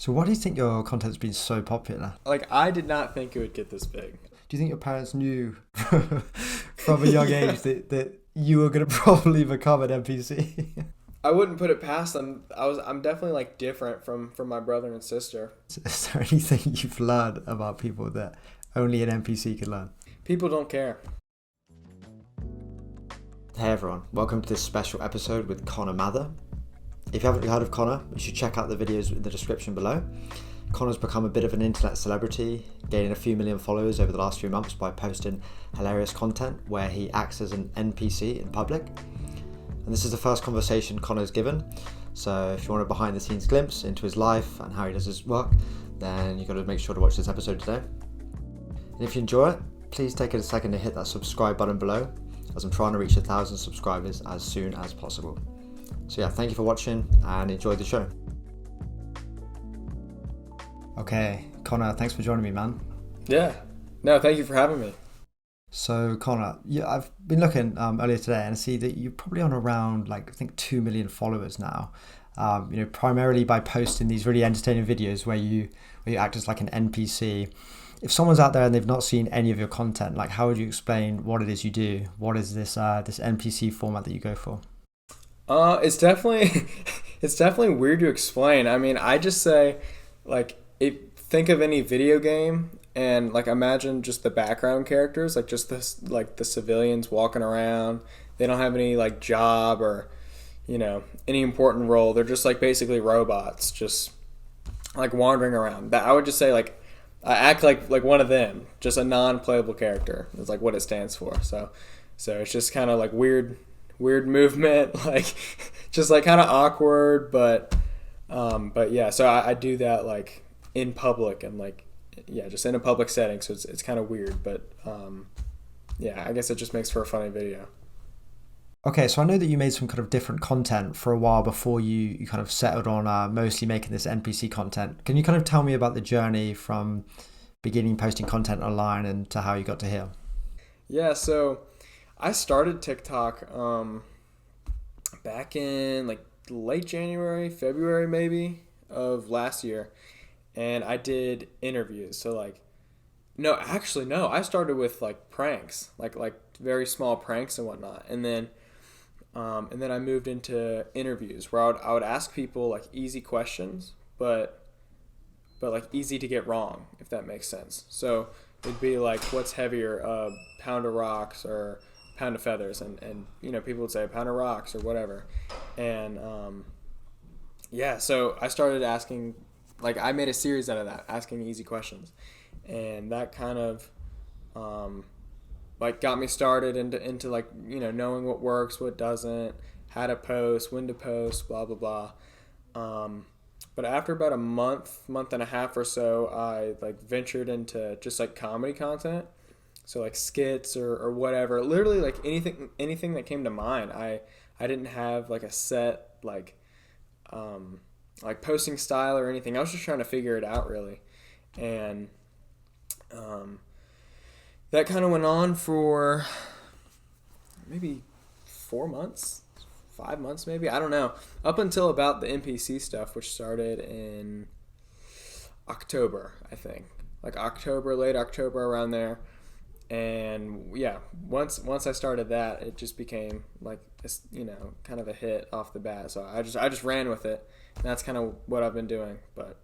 So why do you think your content's been so popular? Like, I did not think it would get this big. Do you think your parents knew from a young age that you were going to probably become an NPC? I wouldn't put it past them. I'm definitely like different from my brother and sister. Is there anything you've learned about people that only an NPC can learn? People don't care. Hey everyone, welcome to this special episode with Connor Mather. If you haven't heard of Connor, you should check out the videos in the description below. Connor's become a bit of an internet celebrity, gaining a few million followers over the last few months by posting hilarious content where he acts as an NPC in public. And this is the first conversation Connor's given, so if you want a behind the scenes glimpse into his life and how he does his work, then you've got to make sure to watch this episode today. And if you enjoy it, please take a second to hit that subscribe button below, as I'm trying to reach 1,000 subscribers as soon as possible. So yeah, thank you for watching and enjoy the show. Okay, Connor, thanks for joining me, man. Yeah. No, thank you for having me. So Connor, I've been looking earlier today and I see that you're probably on around I think 2 million followers now. Primarily by posting these really entertaining videos where you act as like an NPC. If someone's out there and they've not seen any of your content, how would you explain what it is you do? What is this NPC format that you go for? It's definitely weird to explain. I mean, I just say think of any video game and imagine just the background characters, just this the civilians walking around. They don't have any job or any important role. They're just basically robots, just wandering around. That I would just say I act like one of them, just a non-playable character. Is what it stands for. So it's just kind of weird movement, just kind of awkward, but yeah. So I do that in public and just in a public setting. So it's kind of weird, but yeah, I guess it just makes for a funny video. Okay, so I know that you made some kind of different content for a while before you kind of settled on mostly making this NPC content. Can you kind of tell me about the journey from beginning posting content online and to how you got to here? Yeah, so I started TikTok back in late January, February maybe of last year, and I did interviews. So no, I started with pranks, very small pranks and whatnot, and then I moved into interviews where I would ask people easy questions, but easy to get wrong, if that makes sense. So it'd be what's heavier, a pound of rocks or pound of feathers, and people would say a pound of rocks or whatever, and yeah, so I started asking, I made a series out of that, asking easy questions, and that kind of got me started into knowing what works, what doesn't, how to post, when to post, blah blah blah. But after about a month and a half or so, I ventured into just comedy content. So skits or whatever, literally anything that came to mind. I didn't have a set posting style or anything. I was just trying to figure it out really, and that kind of went on for maybe 4 months, 5 months maybe, I don't know, up until about the NPC stuff, which started in October, I think, late October, around there. And yeah, once I started that, it just became this, kind of a hit off the bat. So I just ran with it. And that's kind of what I've been doing. But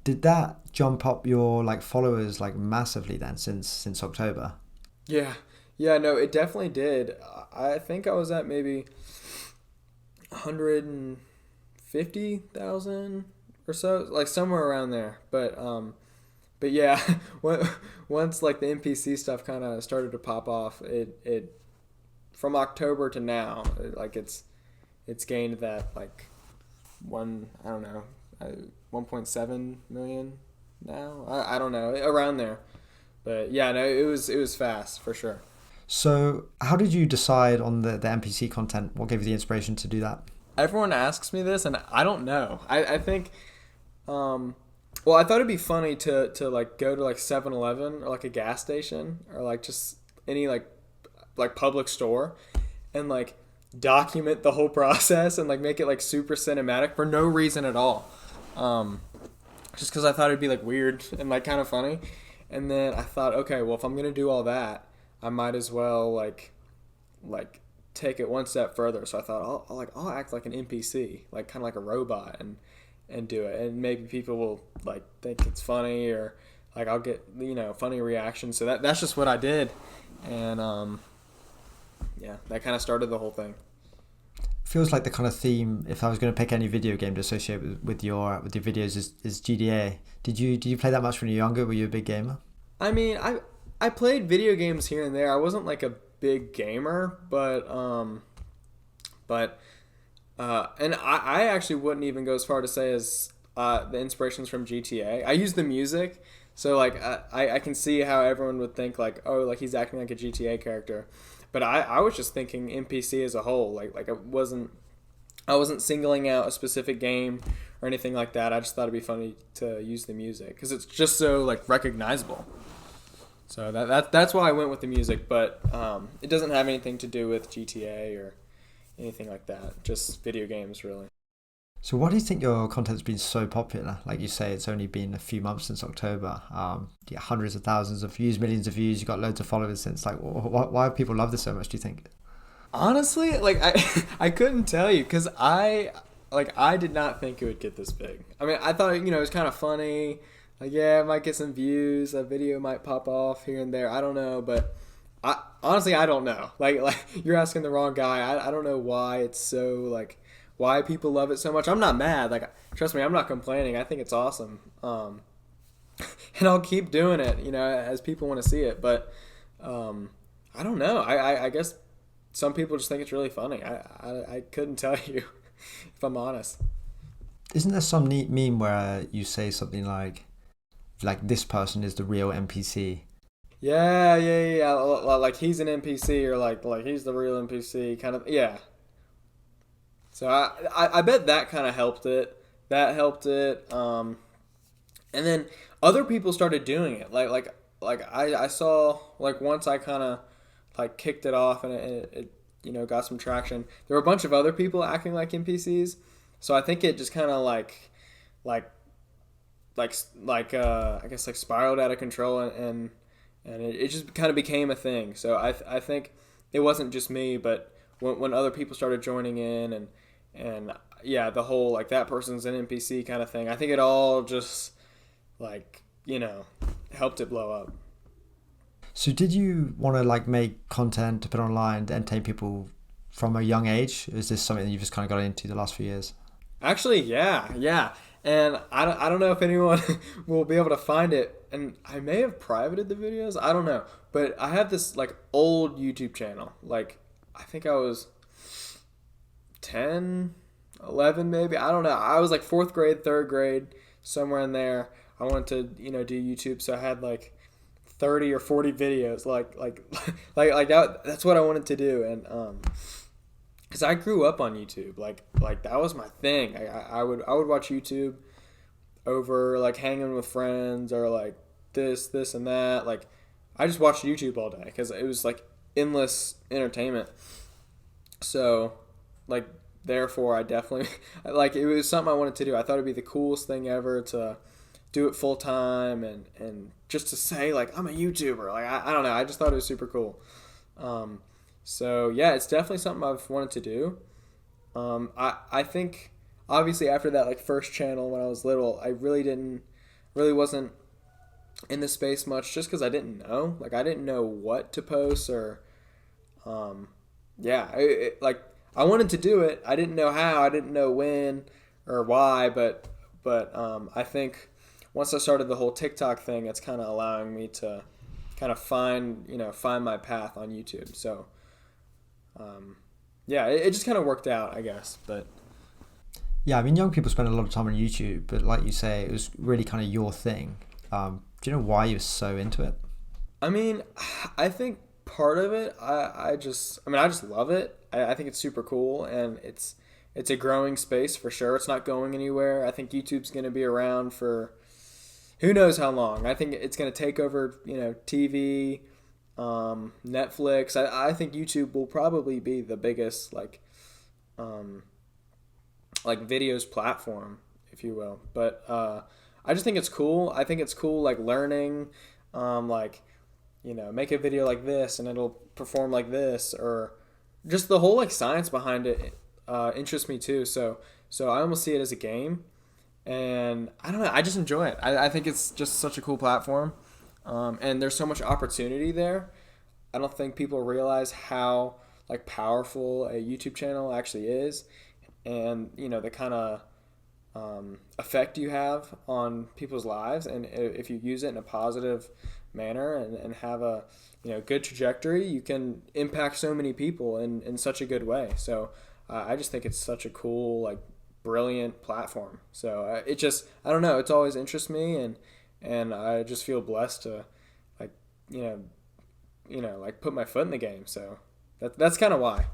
did that jump up your followers massively then since October? Yeah, no, it definitely did. I think I was at maybe 150,000 or so, somewhere around there. But yeah, once the NPC stuff kind of started to pop off, it from October to now, it's gained that 1.7 million now. I don't know, around there. But yeah, no, it was fast for sure. So how did you decide on the NPC content? What gave you the inspiration to do that? Everyone asks me this, and I don't know. I think. Well, I thought it'd be funny to go to 7-Eleven or a gas station or just any public store and document the whole process and make it super cinematic for no reason at all. just because I thought it'd be like weird and like kind of funny. And then I thought, okay, well, if I'm gonna do all that, I might as well like take it one step further. So I thought I'll act like an NPC, like kind of like a robot, and do it, and maybe people will like think it's funny, or like I'll get funny reactions. So that's just what I did, and yeah, that kind of started the whole thing. Feels like the kind of theme, if I was going to pick any video game to associate with your videos, is GDA. Did you play that much when you were younger? Were you a big gamer? I mean, I played video games here and there. I wasn't like a big gamer, but and I actually wouldn't even go as far to say as the inspirations from GTA. I use the music, so like I can see how everyone would think like, oh, like he's acting like a GTA character. But I was just thinking NPC as a whole. Like I wasn't singling out a specific game or anything like that. I just thought it'd be funny to use the music because it's just so like recognizable. So that's why I went with the music. But it doesn't have anything to do with GTA or anything like that. Just video games, really. So why do you think your content's been so popular? Like you say, it's only been a few months since October. You get hundreds of thousands of views, millions of views. You've got loads of followers since. Like, why do people love this so much, do you think? Honestly, like I couldn't tell you because I did not think it would get this big. I mean, I thought it was kind of funny. Like, yeah, it might get some views. A video might pop off here and there. I don't know, but honestly, I don't know. Like you're asking the wrong guy. I don't know why it's so like. Why people love it so much. I'm not mad. Like, trust me, I'm not complaining. I think it's awesome. And I'll keep doing it, as people want to see it. But I don't know. I guess some people just think it's really funny. I couldn't tell you, if I'm honest. Isn't there some neat meme where you say something like this person is the real NPC? Yeah. Like he's an NPC, or like he's the real NPC, kind of. Yeah. So I bet that kind of helped it. That helped it. And then other people started doing it. Like I saw, like, once I kind of like kicked it off and it got some traction. There were a bunch of other people acting like NPCs. So I think it just kind of I guess like spiraled out of control, and it just kind of became a thing. So I think it wasn't just me, but when other people started joining in, and yeah, the whole like that person's an NPC kind of thing, I think it all just helped it blow up. So did you want to like make content to put online to entertain people from a young age? Or is this something that you've just kind of got into the last few years? Actually, yeah. And I don't know if anyone will be able to find it, and I may have privated the videos, I don't know, but I have this like old YouTube channel. Like, I think I was 10, 11 maybe. I don't know. I was like 4th grade, 3rd grade, somewhere in there. I wanted to, do YouTube, so I had like 30 or 40 videos. Like that. That's what I wanted to do, and because I grew up on YouTube. Like that was my thing. I would watch YouTube over like hanging with friends, or like this and that. Like, I just watched YouTube all day because it was like endless entertainment. So, like, therefore, I definitely like it was something I wanted to do. I thought it'd be the coolest thing ever to do it full time, and just to say like I'm a YouTuber. Like, I don't know. I just thought it was super cool. So yeah, it's definitely something I've wanted to do. I think obviously after that like first channel when I was little, I really wasn't in the space much, just because I didn't know. Like, I didn't know what to post, or like I wanted to do it. I didn't know how. I didn't know when or why. But I think once I started the whole TikTok thing, it's kind of allowing me to kind of find my path on YouTube. So it just kind of worked out, I guess. But yeah, I mean, young people spend a lot of time on YouTube, but like you say, it was really kind of your thing. Do you know why you were so into it? I mean, I think part of it, I just love it. I think it's super cool, and it's a growing space for sure. It's not going anywhere. I think YouTube's going to be around for who knows how long. I think it's going to take over, TV, Netflix. I think YouTube will probably be the biggest like videos platform, if you will. But I just think it's cool. I think it's cool, like learning, like, make a video like this and it'll perform like this, or just the whole like science behind it interests me too. So I almost see it as a game, and I don't know. I just enjoy it. I think it's just such a cool platform, and there's so much opportunity there. I don't think people realize how like powerful a YouTube channel actually is, and the kind of effect you have on people's lives, and if you use it in a positive manner and have a good trajectory, you can impact so many people in such a good way. So I just think it's such a cool, like, brilliant platform. So it just, I don't know, it's always interests me, and I just feel blessed to, like, like put my foot in the game. So that's kind of why.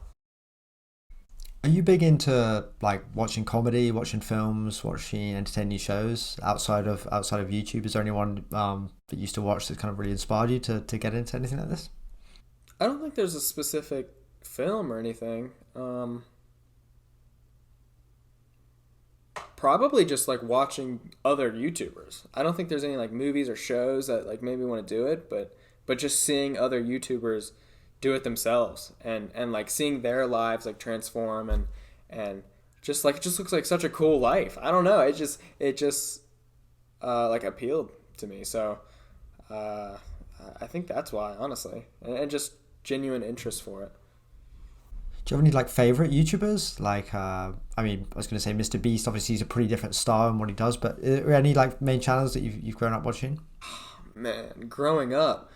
Are you big into like watching comedy, watching films, watching entertaining shows outside of YouTube? Is there anyone that you used to watch that kind of really inspired you to get into anything like this? I don't think there's a specific film or anything. Probably just like watching other YouTubers. I don't think there's any like movies or shows that like made me want to do it, but just seeing other YouTubers do it themselves, and like seeing their lives like transform, and just like, it just looks like such a cool life. I don't know. It just like appealed to me. So uh, I think that's why, honestly, and just genuine interest for it. Do you have any like favorite YouTubers? Like, I mean, I was going to say Mr. Beast. Obviously, he's a pretty different style in what he does. But are there any like main channels that you've grown up watching? Man, growing up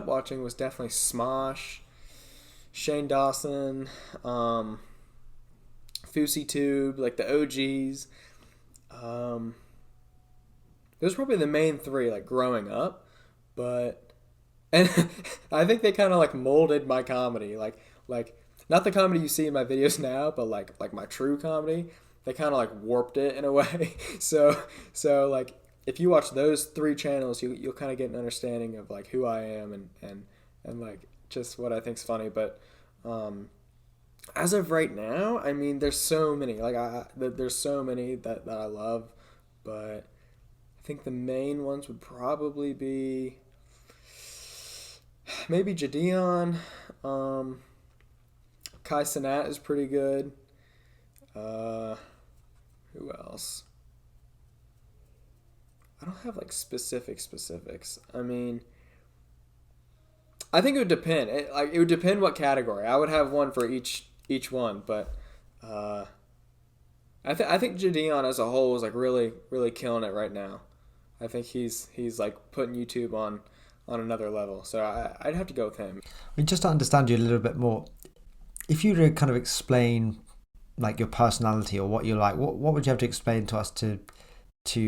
watching was definitely Smosh, Shane Dawson, FouseyTube, like the OGs. Um, those were probably the main three, like growing up. But and I think they kind of like molded my comedy, like not the comedy you see in my videos now, but like my true comedy. They kind of like warped it in a way. So like, if you watch those three channels, you'll kind of get an understanding of like who I am, and like just what I think's funny. But um, as of right now, I mean, there's so many. Like, there's so many that I love, but I think the main ones would probably be maybe Jadeon. Um, Kai Cenat is pretty good. Uh, who else? I don't have like specifics. I mean, I think it would depend. It would depend what category. I would have one for each one, but uh, I think Jadeon as a whole is like really killing it right now. I think he's like putting YouTube on another level. So I'd have to go with him. I mean, just to understand you a little bit more, if you were to kind of explain like your personality or what you like, what would you have to explain to us to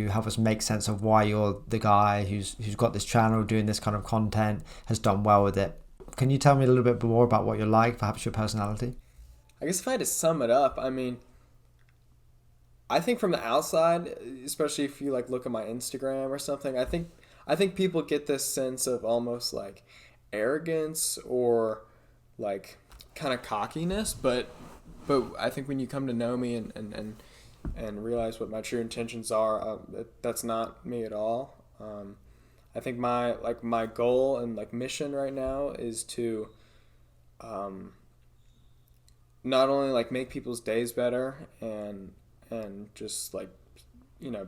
help us make sense of why you're the guy who's got this channel doing this kind of content, has done well with it? Can you tell me a little bit more about what you're like, perhaps your personality? I guess if I had to sum it up, I mean, I think from the outside, especially if you like look at my Instagram or something, I think people get this sense of almost like arrogance or like kind of cockiness, but I think when you come to know me and realize what my true intentions are, that's not me at all. I think my goal and like mission right now is to um, not only like make people's days better, and just like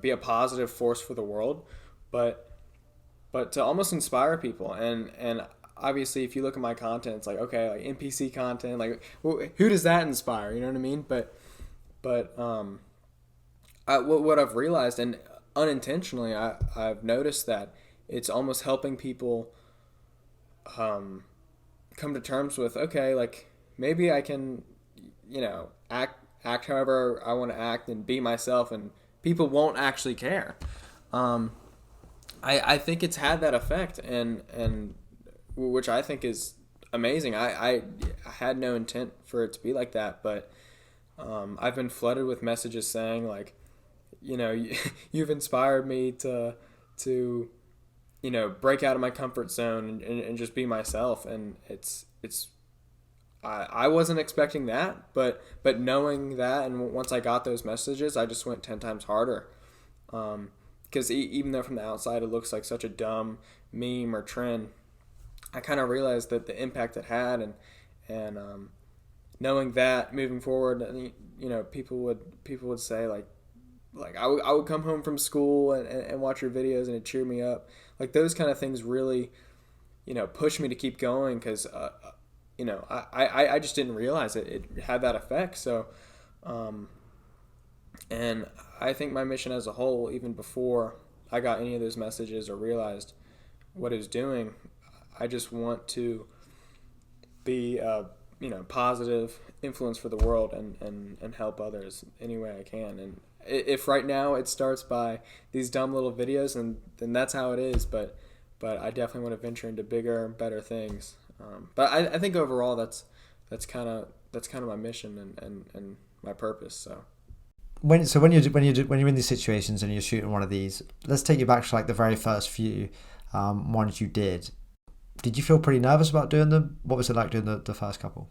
be a positive force for the world, but to almost inspire people, and obviously if you look at my content, it's like, okay, like NPC content, like who does that inspire, you know what I mean? But what I've realized, and unintentionally, I've noticed that it's almost helping people come to terms with, okay, like maybe I can act however I want to act and be myself, and people won't actually care. um, I think it's had that effect, and which I think is amazing. I had no intent for it to be like that, but I've been flooded with messages saying like, you've inspired me to break out of my comfort zone, and just be myself, and it's I wasn't expecting that, but knowing that, and once I got those messages, I just went 10 times harder. Um, because even though from the outside it looks like such a dumb meme or trend, I kind of realized that the impact it had, and knowing that moving forward, people would say like I would come home from school and watch your videos, and it cheered me up. Like those kind of things really, push me to keep going, because I just didn't realize it had that effect. So, and I think my mission as a whole, even before I got any of those messages or realized what it was doing, I just want to be a positive influence for the world, and help others any way I can. And if right now it starts by these dumb little videos, then that's how it is. But I definitely want to venture into bigger and better things. But I think overall that's kind of my mission and my purpose. So. When you're in these situations and you're shooting one of these, let's take you back to like the very first few ones you did. Did you feel pretty nervous about doing them? What was it like doing the first couple?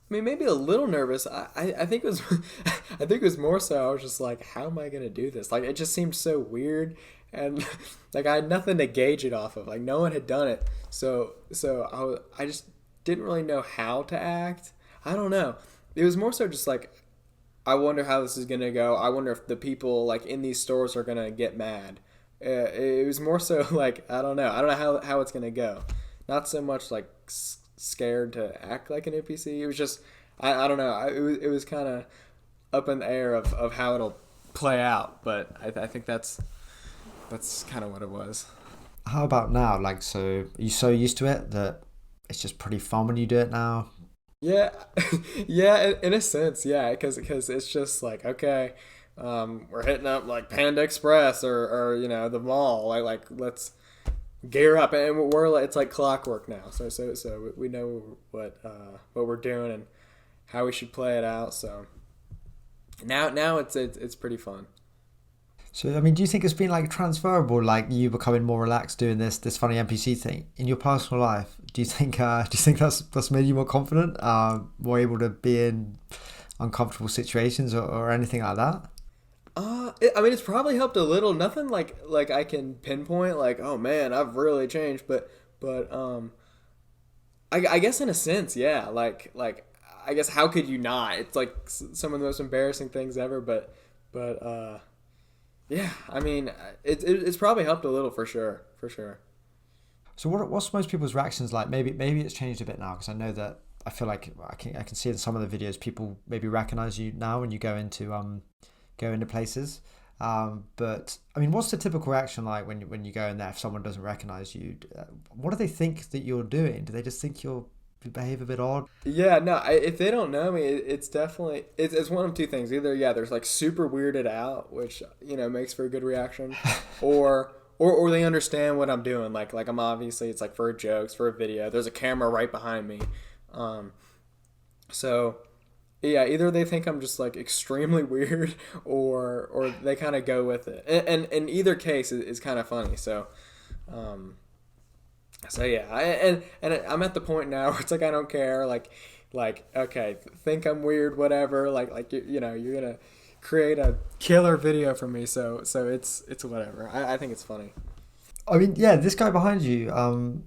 I mean, maybe a little nervous. I think it was I think it was more so I was just like, how am I gonna do this? Like, it just seemed so weird, and like I had nothing to gauge it off of. Like, no one had done it, so I just didn't really know how to act. I don't know. It was more so just like, I wonder how this is gonna go. I wonder if the people like in these stores are gonna get mad. It was more so like, I don't know how it's gonna go. Not so much like scared to act like an NPC. It was just I don't know. It was kind of up in the air of how it'll play out. But I think that's kind of what it was. How about now? Like, so are you so used to it that it's just pretty fun when you do it now? Yeah, yeah. In a sense, yeah. Because it's just like, okay, we're hitting up like Panda Express or the mall. Like let's gear up, and it's like clockwork now. So we know what we're doing and how we should play it out. So now it's pretty fun. So I mean, do you think it's been like transferable, like you becoming more relaxed doing this funny NPC thing in your personal life? Do you think that's made you more confident, more able to be in uncomfortable situations or anything like that? I mean, it's probably helped a little. Nothing like I can pinpoint like, oh man, I've really changed. But I guess in a sense, yeah. Like I guess how could you not? It's like some of the most embarrassing things ever. But yeah. I mean, it's probably helped a little for sure. So what's most people's reactions like? Maybe it's changed a bit now, because I know that I feel like I can see in some of the videos people maybe recognize you now when you go into places. But I mean, what's the typical reaction like when you go in there if someone doesn't recognize you? What do they think that you're doing? Do they just think you behave a bit odd? Yeah, no. If they don't know me, it's definitely it's one of two things. Either there's like super weirded out, which makes for a good reaction, or they understand what I'm doing. Like I'm obviously, it's like for jokes, for a video. There's a camera right behind me, so. Yeah, either they think I'm just like extremely weird, or they kind of go with it, and in either case is kind of funny. So yeah, and I'm at the point now where it's like I don't care. Like okay, think I'm weird, whatever. Like you're gonna create a killer video for me, so it's whatever. I think it's funny. I mean, yeah, this guy behind you,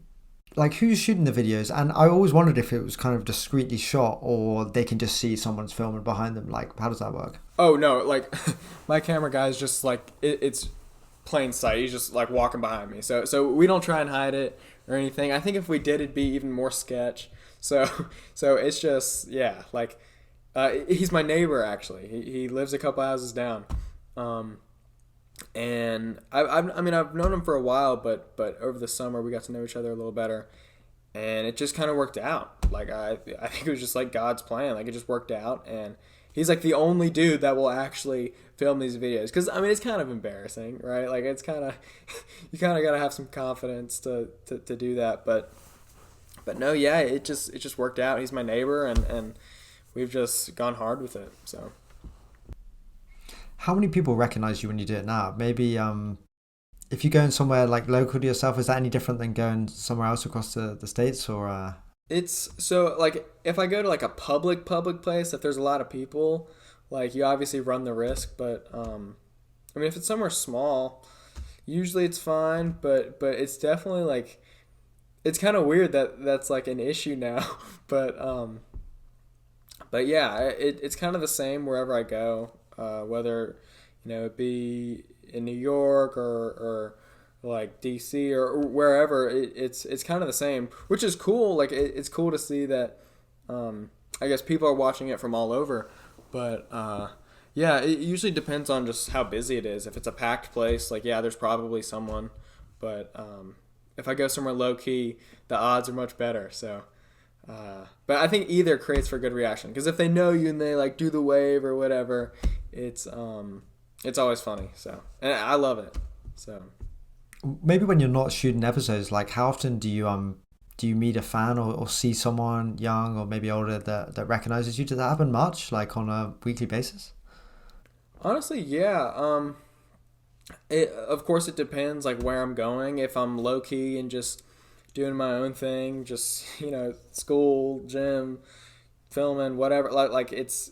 like who's shooting the videos? And I always wondered if it was kind of discreetly shot or they can just see someone's filming behind them. Like, how does that work? Oh no, like my camera guy is just like it's plain sight. He's just like walking behind me. So we don't try and hide it or anything. I think if we did, it'd be even more sketch. So it's just, yeah, like he's my neighbor actually. He lives a couple houses down. And I mean I've known him for a while, but over the summer we got to know each other a little better, and it just kind of worked out. Like I think it was just like God's plan. Like it just worked out, and he's like the only dude that will actually film these videos. Because I mean it's kind of embarrassing, right? Like it's kind of you kind of got to have some confidence to do that. But no, yeah, it just worked out. He's my neighbor, and we've just gone hard with it. So. How many people recognize you when you do it now? Maybe if you're going somewhere like local to yourself, is that any different than going somewhere else across the States? Or It's so like if I go to like a public place, if there's a lot of people, like you obviously run the risk. But I mean, if it's somewhere small, Usually it's fine, but it's definitely like it's kind of weird that that's like an issue now. but but yeah, it's kind of the same wherever I go, whether it be in New York or like DC or wherever. It's kind of the same, which is cool. Like it's cool to see that. I guess people are watching it from all over, but yeah, it usually depends on just how busy it is. If it's a packed place, like yeah, there's probably someone, but if I go somewhere low key, the odds are much better. So. But I think either creates for good reaction, because if they know you and they like do the wave or whatever, it's always funny. So, and I love it. So maybe when you're not shooting episodes, like how often do you meet a fan or see someone young or maybe older that recognizes you? Does that happen much, like on a weekly basis? Honestly, yeah. Of course it depends like where I'm going. If I'm low key and just doing my own thing, just school, gym, filming, whatever, like it's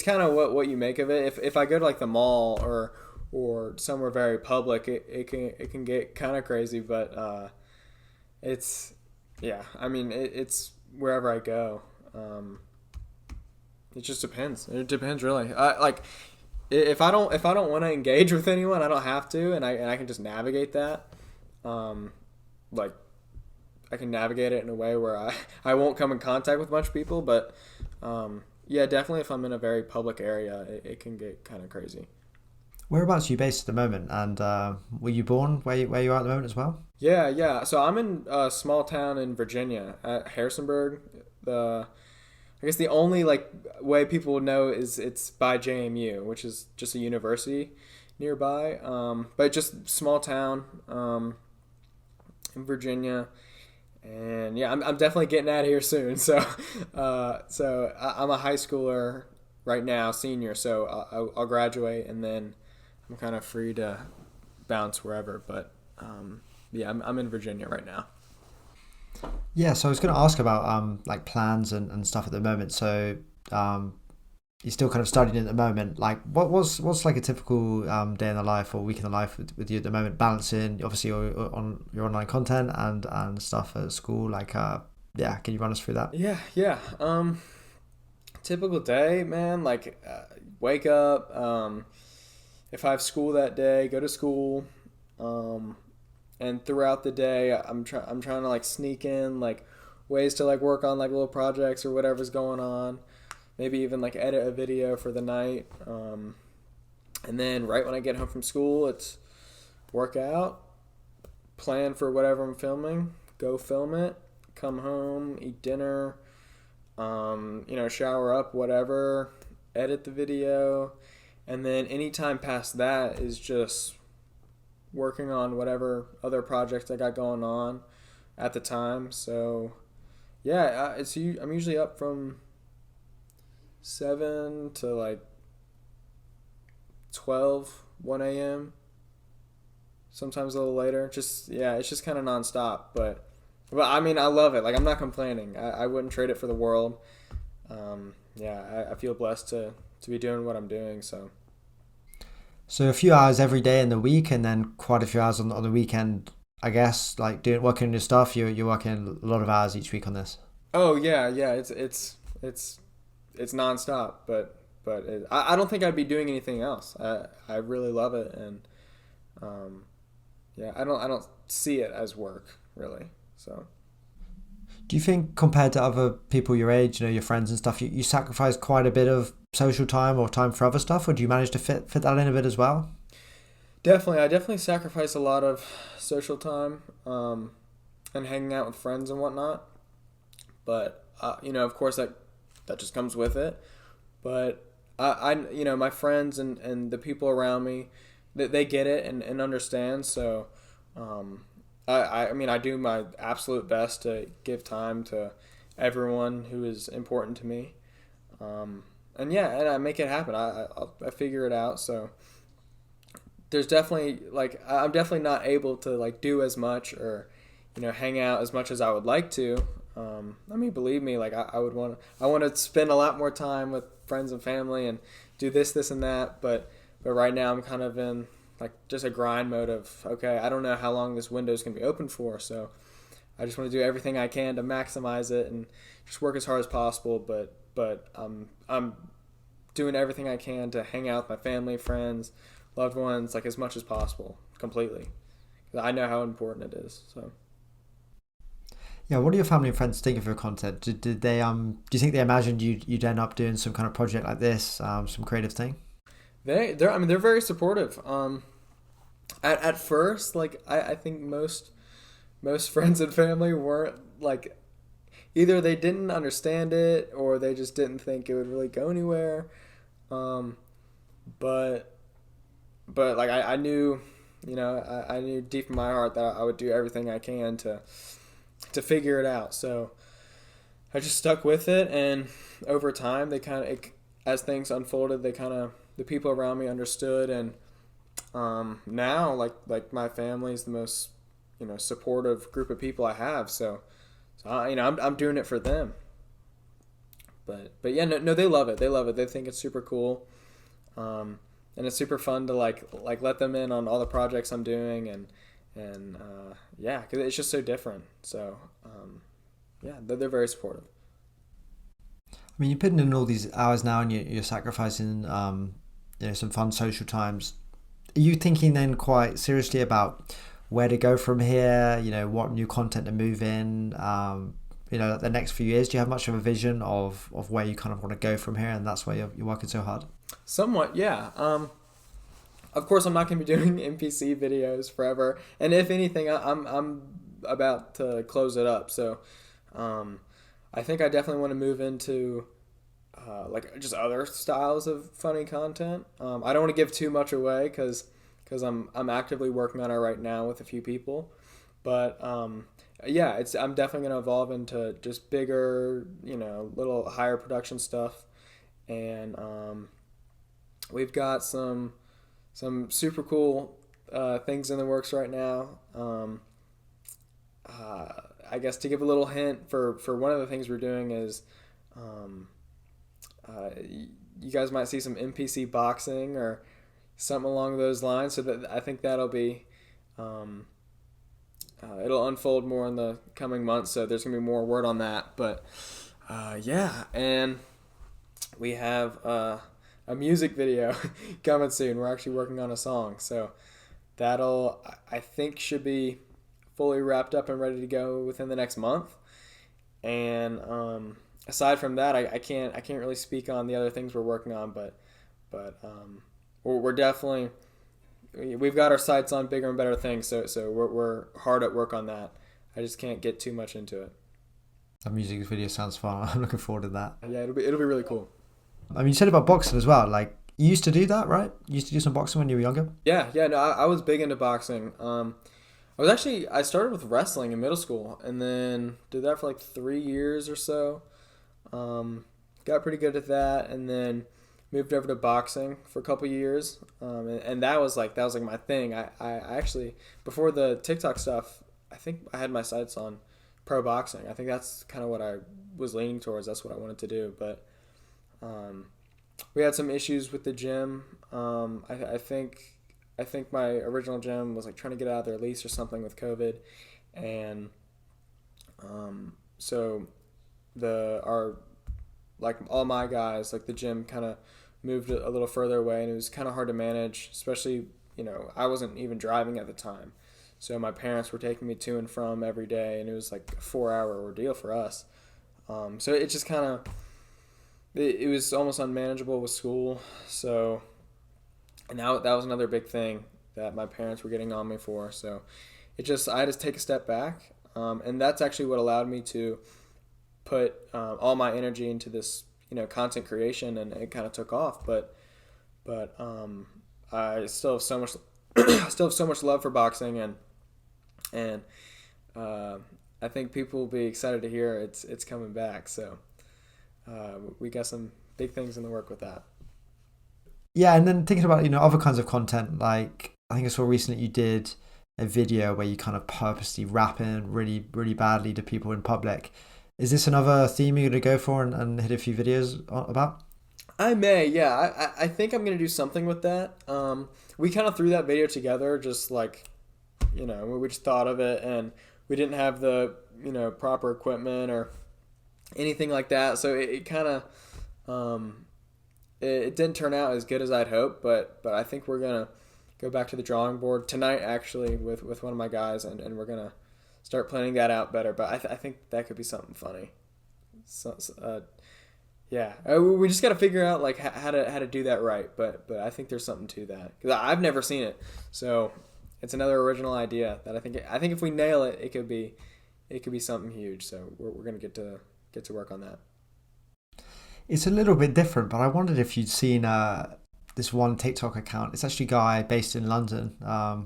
kind of what you make of it. If I go to like the mall or somewhere very public, it can get kind of crazy, but it's yeah, I mean it's wherever I go. It just depends. It depends really. Like if I don't want to engage with anyone, I don't have to, and I can just navigate that. Like I can navigate it in a way where I won't come in contact with much people, but yeah, definitely if I'm in a very public area, it can get kind of crazy. Whereabouts are you based at the moment, and were you born where you are at the moment as well? Yeah. So I'm in a small town in Virginia, at Harrisonburg. I guess the only like way people would know is it's by JMU, which is just a university nearby. But just small town in Virginia, and yeah, I'm definitely getting out of here soon. So I'm a high schooler right now, senior. So I'll graduate, and then I'm kind of free to bounce wherever. But yeah, I'm in Virginia right now. Yeah, so I was going to ask about like plans and stuff at the moment. So you're still kind of studying at the moment. Like what's like a typical day in the life or week in the life with you at the moment, balancing obviously on your online content and stuff at school? Like yeah, can you run us through that? Yeah. Typical day, man. Like wake up. If I have school that day, go to school. And throughout the day, I'm trying to like sneak in like ways to like work on like little projects or whatever's going on. Maybe even like edit a video for the night. And then right when I get home from school, it's work out, plan for whatever I'm filming, go film it, come home, eat dinner, shower up, whatever, edit the video. And then any time past that is just working on whatever other projects I got going on at the time. So yeah, I'm usually up from 7 to like 1 a.m. Sometimes a little later. Just yeah, it's just kind of nonstop. But I mean, I love it. Like I'm not complaining. I wouldn't trade it for the world. Yeah, I feel blessed to be doing what I'm doing. So a few hours every day in the week, and then quite a few hours on the weekend, I guess. Like working on your stuff, you're working a lot of hours each week on this. Oh yeah. It's nonstop, but I don't think I'd be doing anything else. I really love it, and yeah, I don't see it as work really. So. Do you think compared to other people your age, your friends and stuff, you sacrifice quite a bit of social time or time for other stuff, or do you manage to fit that in a bit as well? Definitely. I definitely sacrifice a lot of social time and hanging out with friends and whatnot. But, of course that just comes with it. But, my friends and the people around me, they get it and understand. So, I do my absolute best to give time to everyone who is important to me. And I make it happen. I figure it out. So there's definitely I'm definitely not able to like do as much or hang out as much as I would like to. I mean, believe me, like I want to spend a lot more time with friends and family and do this and that. But right now I'm kind of in like just a grind mode of, okay, I don't know how long this window is going to be open for, so I just want to do everything I can to maximize it and just work as hard as possible. But I'm doing everything I can to hang out with my family, friends, loved ones, like as much as possible, completely. 'Cause I know how important it is. So. Yeah, what do your family and friends think of your content? Did they do you think they imagined you'd end up doing some kind of project like this, some creative thing? They're very supportive. At first, like I think most friends and family weren't like, either they didn't understand it or they just didn't think it would really go anywhere. But like I knew, I knew deep in my heart that I would do everything I can to figure it out. So I just stuck with it, and over time they as things unfolded, the people around me understood, and now like my family is the most supportive group of people I have. So I'm doing it for them. But yeah, no, they love it. They love it. They think it's super cool, and it's super fun to like let them in on all the projects I'm doing, and yeah, because it's just so different. So yeah, they're very supportive. I mean, you're putting in all these hours now, and you're sacrificing some fun social times. Are you thinking then quite seriously about where to go from here? What new content to move in? The next few years. Do you have much of a vision of where you kind of want to go from here, and that's why you're working so hard? Somewhat, yeah. Of course, I'm not going to be doing NPC videos forever, and if anything, I'm about to close it up. So, I think I definitely want to move into like just other styles of funny content. I don't want to give too much away because I'm actively working on it right now with a few people, but yeah, I'm definitely going to evolve into just bigger, little higher production stuff, and we've got some super cool things in the works right now. I guess to give a little hint for one of the things we're doing is you guys might see some NPC boxing or something along those lines. So that I think that'll be it'll unfold more in the coming months. So there's gonna be more word on that. But yeah, and we have a music video coming soon. We're actually working on a song, so that'll I think should be fully wrapped up and ready to go within the next month. And aside from that, I can't really speak on the other things we're working on, but we're definitely, we've got our sights on bigger and better things, so we're hard at work on that. I just can't get too much into it. That music video sounds fun. I'm looking forward to that. Yeah, it'll be really cool. I mean, you said about boxing as well. Like, you used to do that, right? You used to do some boxing when you were younger? Yeah. No, I was big into boxing. I started with wrestling in middle school, and then did that for like 3 years or so. Got pretty good at that, and then moved over to boxing for a couple years. And that was like my thing. I actually, before the TikTok stuff, I think I had my sights on pro boxing. I think that's kind of what I was leaning towards. That's what I wanted to do. But we had some issues with the gym. I think my original gym was like trying to get out of their lease or something with COVID, and so all my guys, like the gym kind of moved a little further away, and it was kind of hard to manage, especially I wasn't even driving at the time, so my parents were taking me to and from every day, and it was like a 4-hour ordeal for us. So it just kind of it was almost unmanageable with school. So. And now that was another big thing that my parents were getting on me for. So I had to take a step back. And that's actually what allowed me to put all my energy into this, content creation, and it kind of took off. But I still have so much love for boxing, and I think people will be excited to hear it's coming back. So we got some big things in the work with that. Yeah, and then thinking about, other kinds of content, like I think I saw recently you did a video where you kind of purposely rapping really, really badly to people in public. Is this another theme you're going to go for and hit a few videos about? I may, yeah. I think I'm gonna do something with that. We kind of threw that video together, just like, we just thought of it, and we didn't have the proper equipment or anything like that, so it kind of it didn't turn out as good as I'd hoped. But I think we're gonna go back to the drawing board tonight, actually, with one of my guys, and we're gonna start planning that out better. But I think that could be something funny. Yeah, we just got to figure out like how to do that right. But I think there's something to that because I've never seen it, so it's another original idea that I think if we nail it, it could be something huge. So we're gonna get to work on that. It's a little bit different, but I wondered if you'd seen this one TikTok account. It's actually a guy based in London,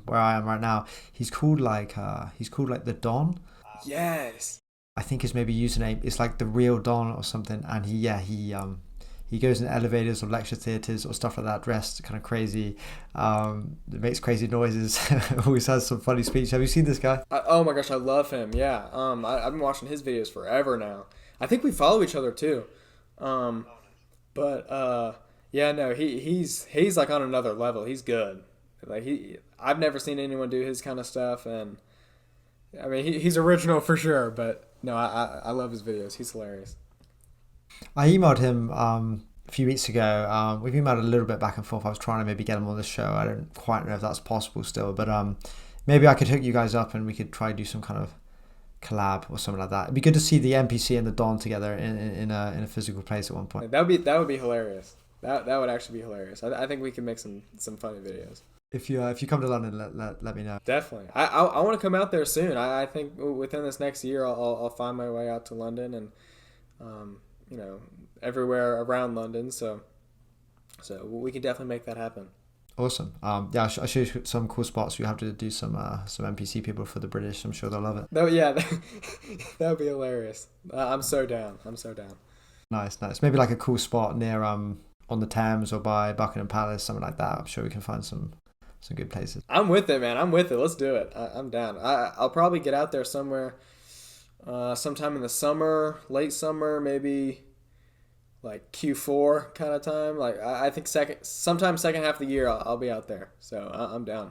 where I am right now. He's called like the Don. Yes. I think his maybe username is like the real Don or something. And he goes in elevators or lecture theatres or stuff like that, dressed kind of crazy. Makes crazy noises. Always has some funny speech. Have you seen this guy? Oh my gosh, I love him. Yeah. I've been watching his videos forever now. I think we follow each other too. Um, but yeah, no, he's like on another level. He's good. I've never seen anyone do his kind of stuff, and I mean he's original for sure. But no, I love his videos. He's hilarious. I emailed him a few weeks ago. We've emailed a little bit back and forth. I was trying to maybe get him on the show. I don't quite know if that's possible still, but maybe I could hook you guys up and we could try to do some kind of collab or something like that. It'd be good to see the NPC and the Don together in a physical place at one point. That would be hilarious. That would actually be hilarious. I think we can make some funny videos. If you come to London, let me know. Definitely. I want to come out there soon. I think within this next year I'll find my way out to London and um, everywhere around London. So we can definitely make that happen. Awesome. Yeah, I'll show you some cool spots. You have to do some NPC people for the British. I'm sure they'll love it. Yeah, that would be hilarious. I'm so down. Nice. Maybe like a cool spot near on the Thames or by Buckingham Palace, something like that. I'm sure we can find some good places. I'm with it, man. I'm with it. Let's do it. I'm down. I'll probably get out there somewhere, sometime in the summer, late summer, maybe like Q4 kind of time. Like I think sometime second half of the year, I'll be out there. So I'm down.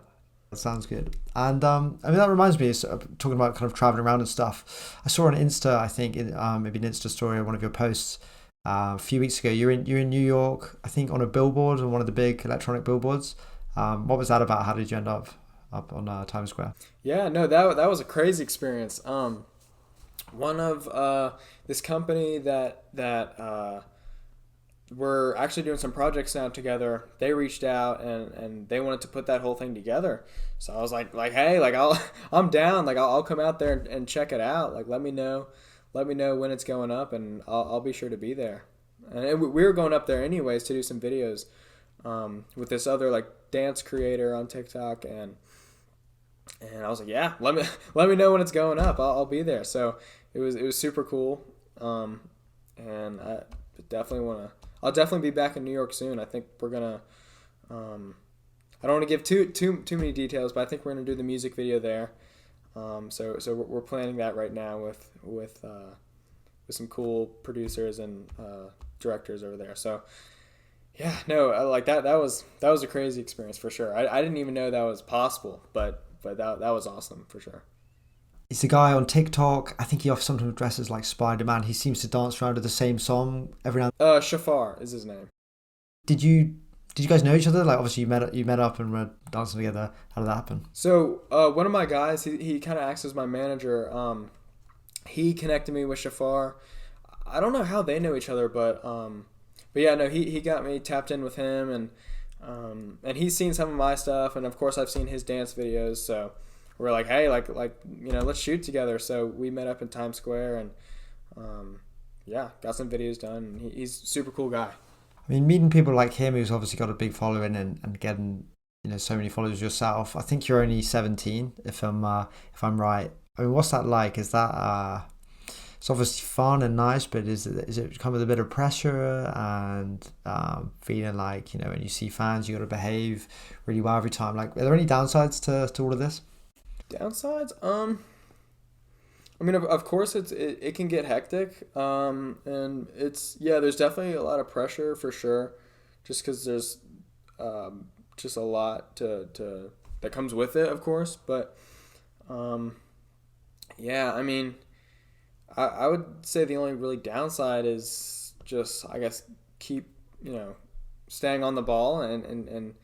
That sounds good. And I mean that reminds me, talking about kind of traveling around and stuff. I saw on Insta, I think maybe an Insta story or one of your posts a few weeks ago. You're in New York, I think, on a billboard, on one of the big electronic billboards. What was that about? How did you end up on Times Square? Yeah, no, that was a crazy experience. One of this company that we're actually doing some projects now together. They reached out and they wanted to put that whole thing together. So I was like, hey, like I'm down. Like I'll come out there and check it out. Like let me know when it's going up, and I'll be sure to be there. And we were going up there anyways to do some videos with this other like dance creator on TikTok, and I was like, yeah, let me know when it's going up. I'll be there. So it was super cool. And I definitely want to. I'll definitely be back in New York soon. I think we're gonna. I don't want to give too many details, but I think we're gonna do the music video there. So we're planning that right now with some cool producers and directors over there. So yeah, no, like that was a crazy experience for sure. I didn't even know that was possible, but that was awesome for sure. It's a guy on TikTok. I think he often sometimes dresses like Spider-Man. He seems to dance around to the same song every now. Shafar is his name. Did you guys know each other? Like obviously you met up and were dancing together. How did that happen? So one of my guys, he kind of acts as my manager. He connected me with Shafar. I don't know how they know each other, but yeah, no, he got me tapped in with him, and he's seen some of my stuff, and of course I've seen his dance videos. So we're like, hey, like let's shoot together. So we met up in Times Square, and yeah, got some videos done. He's a super cool guy. I mean, meeting people like him who's obviously got a big following and getting so many followers yourself. I think you're only 17, if I'm right. I mean, what's that like? Is that it's obviously fun and nice, but is it come with a bit of pressure and feeling like when you see fans, you got to behave really well every time? Like, are there any downsides to all of this? Downsides? I mean, of course, it can get hectic, and there's definitely a lot of pressure for sure, just because there's just a lot to that comes with it, of course. But yeah, I mean, I would say the only really downside is just, I guess, keep, staying on the ball and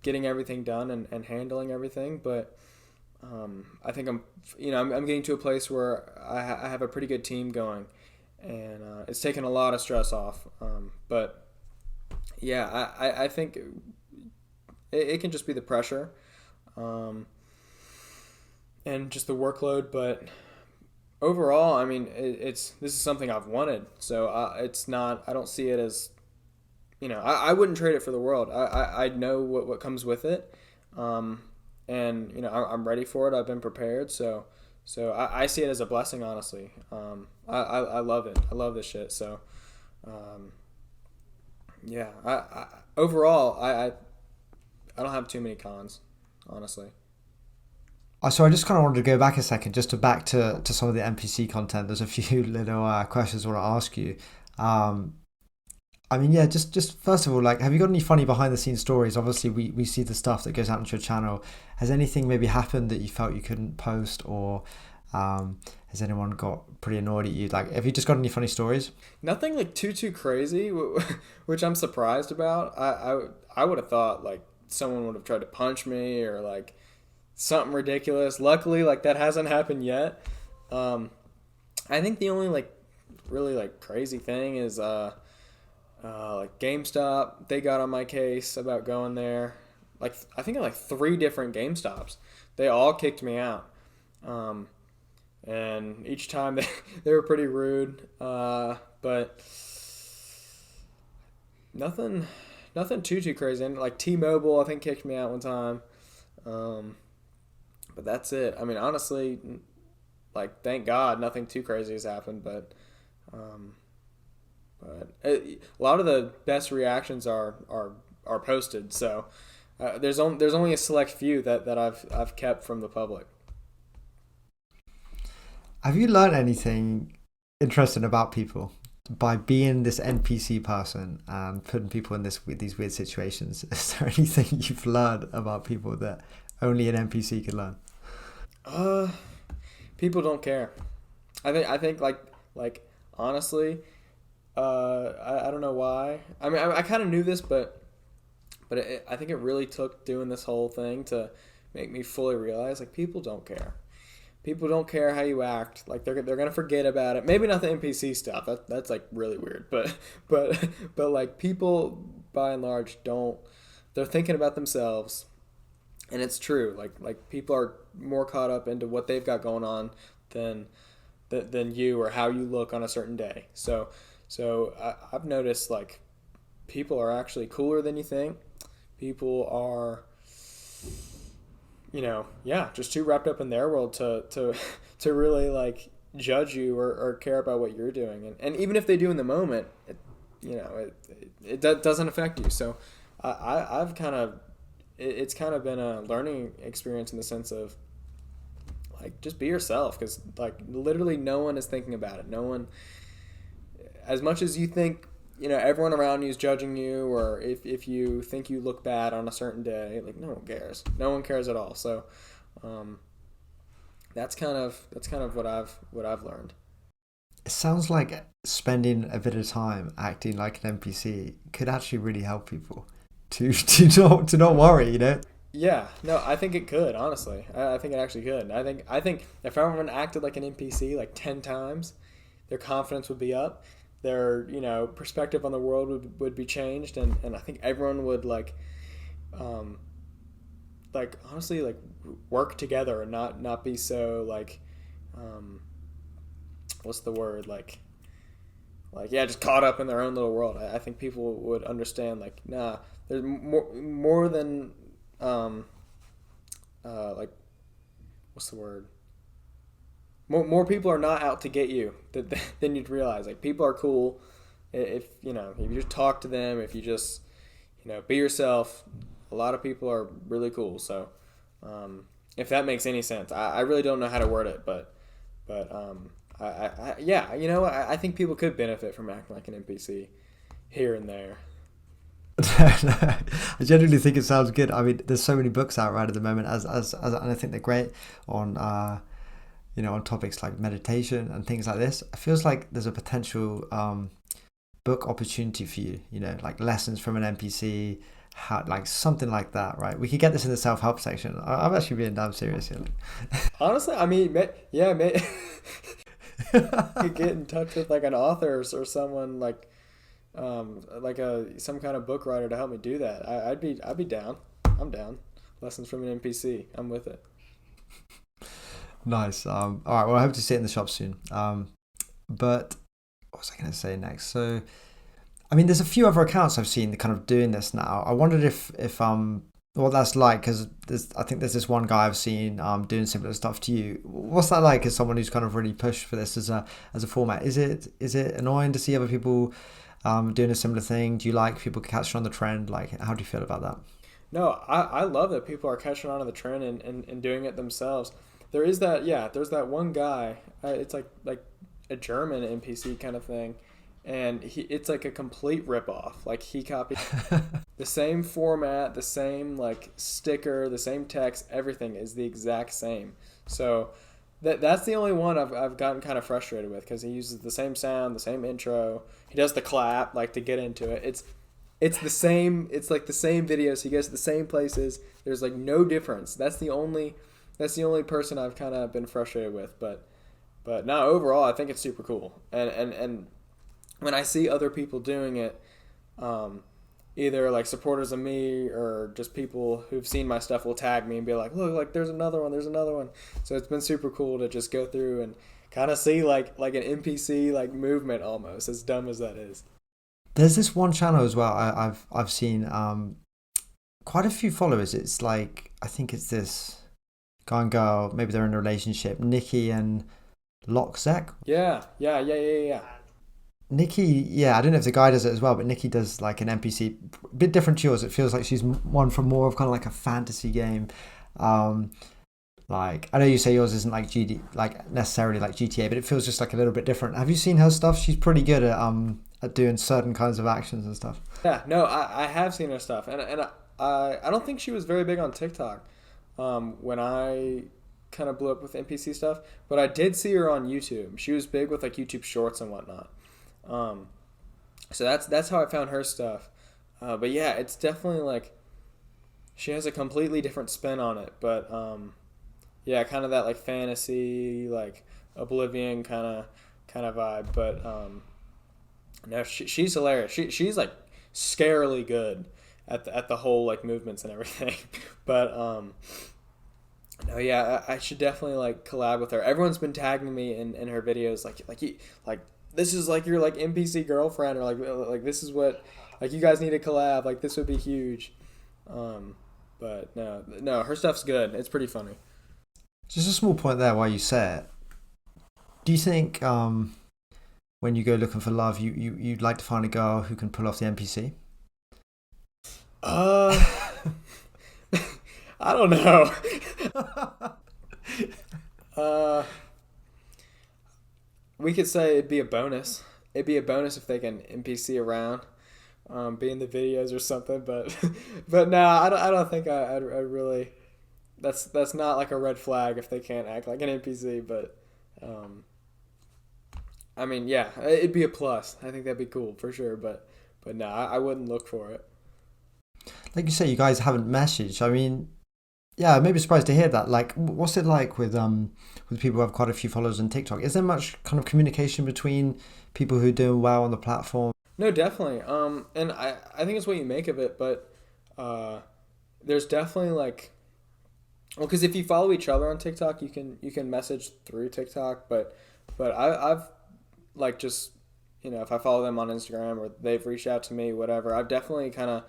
getting everything done and handling everything. But I think I'm getting to a place where I have a pretty good team going, and it's taken a lot of stress off. But yeah, I think it can just be the pressure, and just the workload. But overall, I mean, this is something I've wanted, so it's not. I don't see it as, I wouldn't trade it for the world. I know what comes with it, and I'm ready for it. I've been prepared, so I see it as a blessing, honestly. I love it. I love this shit. So, yeah. Overall, I don't have too many cons, honestly. So I just kind of wanted to go back a second, just back to some of the NPC content. There's a few little questions I want to ask you. I mean, yeah, just first of all, like, have you got any funny behind the scenes stories? Obviously, we see the stuff that goes out into your channel. Has anything maybe happened that you felt you couldn't post, or has anyone got pretty annoyed at you? Like, have you just got any funny stories? Nothing like too crazy, which I'm surprised about. I would have thought like someone would have tried to punch me or like something ridiculous. Luckily, like that hasn't happened yet. I think the only like really like crazy thing is like GameStop. They got on my case about going there. Like I think like 3 different GameStops. They all kicked me out. And each time they were pretty rude. But nothing too crazy. And like T-Mobile, I think kicked me out one time. But that's it. I mean, honestly, like thank God nothing too crazy has happened. But a lot of the best reactions are posted. So there's only a select few that I've kept from the public. Have you learned anything interesting about people by being this NPC person and putting people in these weird situations? Is there anything you've learned about people that only an NPC can learn? People don't care. I think like honestly, I don't know why. I mean, I kind of knew this, but I think it really took doing this whole thing to make me fully realize like people don't care. People don't care how you act. Like they're gonna forget about it. Maybe not the NPC stuff. That's like really weird. But like people by and large don't. They're thinking about themselves, and it's true. Like people are more caught up into what they've got going on than you or how you look on a certain day. So I've noticed like people are actually cooler than you think. People are, just too wrapped up in their world to really like judge you or care about what you're doing. And even if they do in the moment, it doesn't affect you. So I've kind of, it's kind of been a learning experience in the sense of like, just be yourself. 'Cause like literally no one is thinking about it. No one, as much as you think, everyone around you is judging you, or if you think you look bad on a certain day, like no one cares. No one cares at all. So, that's kind of what I've learned. It sounds like spending a bit of time acting like an NPC could actually really help people to not worry. Yeah, no, I think it could, honestly. I think it actually could. I think if everyone acted like an NPC like 10 times, their confidence would be up. Their, perspective on the world would be changed, and I think everyone would like honestly like work together and not be so like what's the word, like yeah, just caught up in their own little world. I think people would understand like, nah, there's more than like what's the word, more people are not out to get you than you'd realize. Like people are cool if you just talk to them, if you just be yourself. A lot of people are really cool. So if that makes any sense, I really don't know how to word it, but But yeah, you know, I think people could benefit from acting like an NPC here and there. I genuinely think it sounds good. I mean, there's so many books out right at the moment, and I think they're great on on topics like meditation and things like this. It feels like there's a potential book opportunity for you. Like lessons from an NPC, how, like something like that, right? We could get this in the self-help section. I'm actually being damn serious here. Honestly, I mean, yeah, you get in touch with like an author or someone like some kind of book writer to help me do that. I'd be down. I'm down. Lessons from an NPC. I'm with it. Nice. All right. Well, I hope to see it in the shop soon. But what was I going to say next? So, I mean, there's a few other accounts I've seen kind of doing this now. I wondered if what that's like, because I think there's this one guy I've seen doing similar stuff to you. What's that like as someone who's kind of really pushed for this as a format? Is it annoying to see other people doing a similar thing? Do you like people catching on the trend? Like, how do you feel about that? No, I love that people are catching on to the trend and doing it themselves. There's that one guy. It's like a German NPC kind of thing, and it's like a complete ripoff. Like he copied the same format, the same like sticker, the same text, everything is the exact same. So that's the only one I've gotten kind of frustrated with, because he uses the same sound, the same intro. He does the clap like to get into it. It's the same. It's like the same videos. He goes to the same places. There's like no difference. That's the only person I've kind of been frustrated with. But no, overall, I think it's super cool. And when I see other people doing it, either like supporters of me or just people who've seen my stuff will tag me and be like, look, like there's another one. So it's been super cool to just go through and kind of see like an NPC like movement, almost, as dumb as that is. There's this one channel as well. I've seen quite a few followers. It's like, I think it's this guy and girl. Maybe they're in a relationship. Nikki and Lockzek. Yeah. Nikki, yeah, I don't know if the guy does it as well, but Nikki does like an NPC, a bit different to yours. It feels like she's one from more of kind of like a fantasy game. Like, I know you say yours isn't like like necessarily like GTA, but it feels just like a little bit different. Have you seen her stuff? She's pretty good at doing certain kinds of actions and stuff. Yeah, no, I have seen her stuff, and I don't think she was very big on TikTok when I kind of blew up with NPC stuff, but I did see her on YouTube. She was big with like YouTube Shorts and whatnot. So that's how I found her stuff. But yeah, it's definitely like she has a completely different spin on it. But yeah, kind of that like fantasy, like Oblivion kind of vibe. But no, she's hilarious. She's like scarily good at the whole like movements and everything. But no, yeah, I should definitely like collab with her. Everyone's been tagging me in her videos, like this is like your like NPC girlfriend, or like this is what, like, you guys need to collab. Like this would be huge. But no, her stuff's good. It's pretty funny. Just a small point there while you say it. Do you think when you go looking for love, you'd like to find a girl who can pull off the NPC? I don't know. We could say it'd be a bonus. It'd be a bonus if they can NPC around, be in the videos or something. But no, I don't think I really. That's not like a red flag if they can't act like an NPC. But I mean, yeah, it'd be a plus. I think that'd be cool for sure. But no, I wouldn't look for it. Like you say, you guys haven't messaged. I mean, yeah, I'm maybe surprised to hear that. Like, what's it like with people who have quite a few followers on TikTok? Is there much kind of communication between people who are doing well on the platform? No, definitely. And I think it's what you make of it. But there's definitely like, well, because if you follow each other on TikTok, you can message through TikTok. But I've like just, if I follow them on Instagram or they've reached out to me, whatever, I've definitely kind of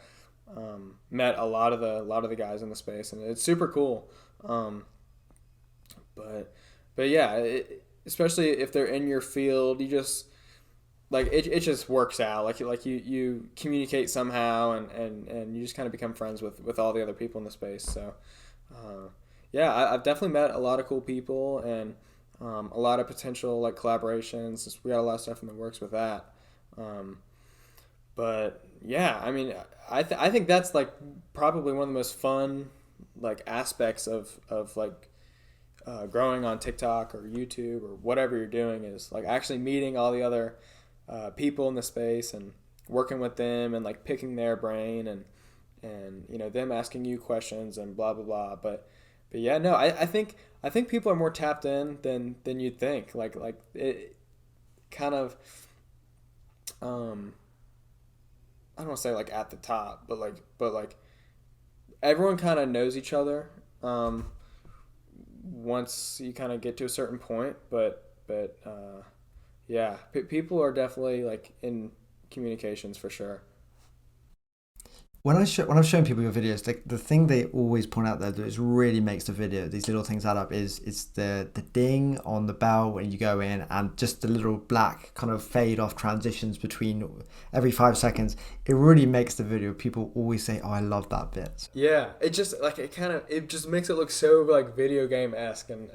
met a lot of the guys in the space, and it's super cool. But yeah, especially if they're in your field, you just like it just works out. Like you communicate somehow, and you just kind of become friends with all the other people in the space. So yeah, I've definitely met a lot of cool people, and A lot of potential like collaborations. We got a lot of stuff in the works with that. Um, but yeah, I mean, I think that's like probably one of the most fun like aspects of like growing on TikTok or YouTube or whatever you're doing is like actually meeting all the other people in the space and working with them and like picking their brain and you know them asking you questions and blah blah blah. But yeah, no, I think people are more tapped in than you'd think. Like it kind of um I don't want to say like at the top, but like everyone kind of knows each other. Once you kind of get to a certain point, but yeah, people are definitely like in communications for sure. When I'm showing people your videos, the thing they always point out there that is really makes the video, these little things add up, is it's the ding on the bell when you go in, and just the little black kind of fade off transitions between every 5 seconds. It really makes the video. People always say, "Oh, I love that bit." Yeah, it just like it just makes it look so like video game esque and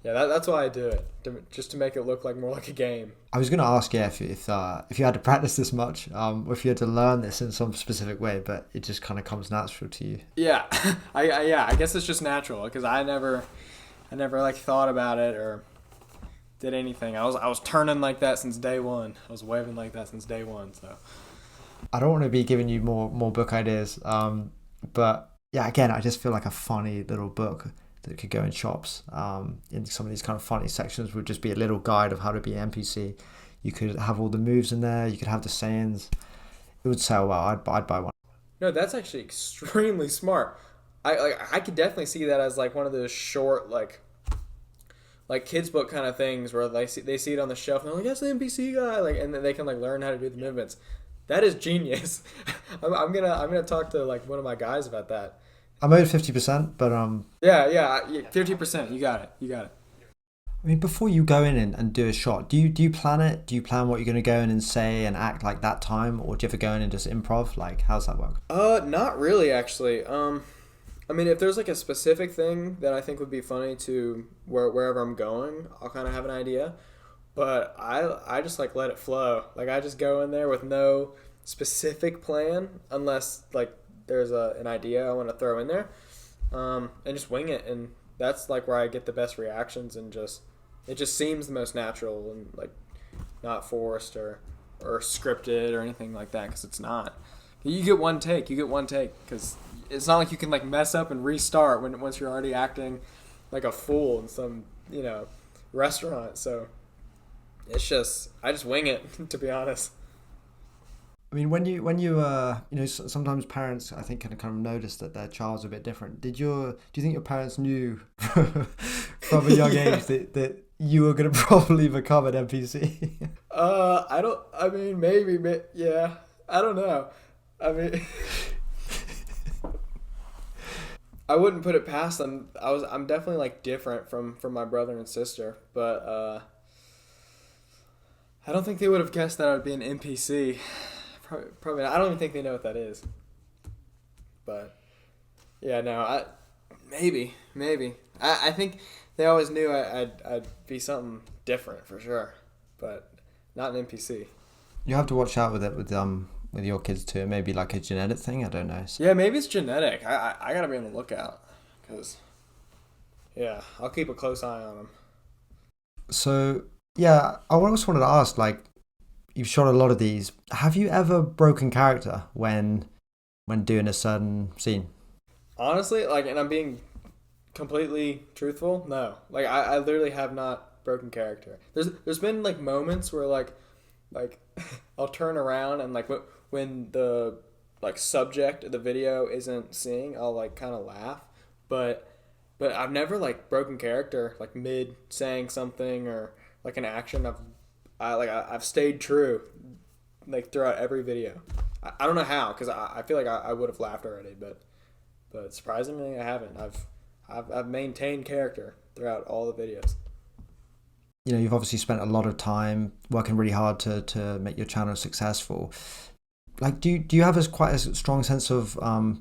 yeah, that's why I do it just to make it look like more like a game. I was going to ask you if you had to practice this much, or if you had to learn this in some specific way, but it just kind of comes natural to you. Yeah, I guess it's just natural because I never like thought about it or did anything. I was turning like that since day one. I was waving like that since day one. So I don't want to be giving you more book ideas, but yeah, again, I just feel like a funny little book that could go in shops. In some of these kind of funny sections would just be a little guide of how to be an NPC. You could have all the moves in there. You could have the sayings. It would sell well. I'd buy one. no, that's actually extremely smart. I could definitely see that as like one of those short like kids book kind of things where they see it on the shelf and they're like, that's the NPC guy, like, and then they can like learn how to do the movements. That is genius. I'm gonna talk to like one of my guys about that. I'm owed 50%, but Yeah, 50%. You got it. I mean, before you go in and do a shot, do you plan it? Do you plan what you're going to go in and say and act like that time, or do you ever go in and just improv? Like, how's that work? Not really actually. I mean, if there's like a specific thing that I think would be funny to wherever I'm going, I'll kind of have an idea. But I just like let it flow. Like I just go in there with no specific plan unless like there's an idea I want to throw in there, and just wing it. And that's like where I get the best reactions and just it just seems the most natural and like not forced or scripted or anything like that because it's not. You get one take. You get one take because it's not like you can like mess up and restart once you're already acting like a fool in some restaurant. So it's just I just wing it to be honest. I mean, when you sometimes parents, I think, can kind of notice that their child's a bit different. Do you think your parents knew from a young age that you were going to probably become an NPC? I don't. I mean, maybe. Yeah. I don't know. I mean, I wouldn't put it past them. I'm definitely like different from my brother and sister, but I don't think they would have guessed that I would be an NPC. Probably not. I don't even think they know what that is. But yeah, no, maybe. I think they always knew I'd be something different for sure, but not an NPC. You have to watch out with it with your kids too. Maybe like a genetic thing. I don't know. Yeah, maybe it's genetic. I gotta be on the lookout because yeah, I'll keep a close eye on them. So yeah, I also wanted to ask, like, you've shot a lot of these. Have you ever broken character when doing a certain scene? Honestly, like, and I'm being completely truthful. No, like I literally have not broken character. There's been like moments where like I'll turn around and like when the like subject of the video isn't seeing, I'll like kind of laugh, but I've never like broken character like mid saying something or like an action. I've stayed true like throughout every video. I don't know how because I feel like I would have laughed already, but surprisingly I haven't. I've maintained character throughout all the videos. You know, you've obviously spent a lot of time working really hard to make your channel successful. Like, do you have quite a strong sense of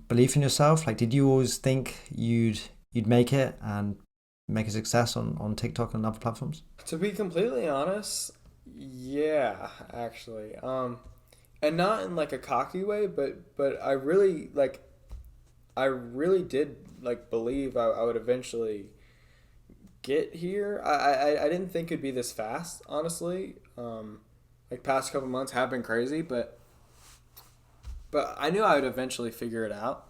belief in yourself? Like, did you always think you'd make it? And make a success on TikTok and other platforms? To be completely honest, yeah, actually. And not in like a cocky way, but I really did like believe I would eventually get here. I didn't think it'd be this fast, honestly. Like past couple months have been crazy, but I knew I would eventually figure it out.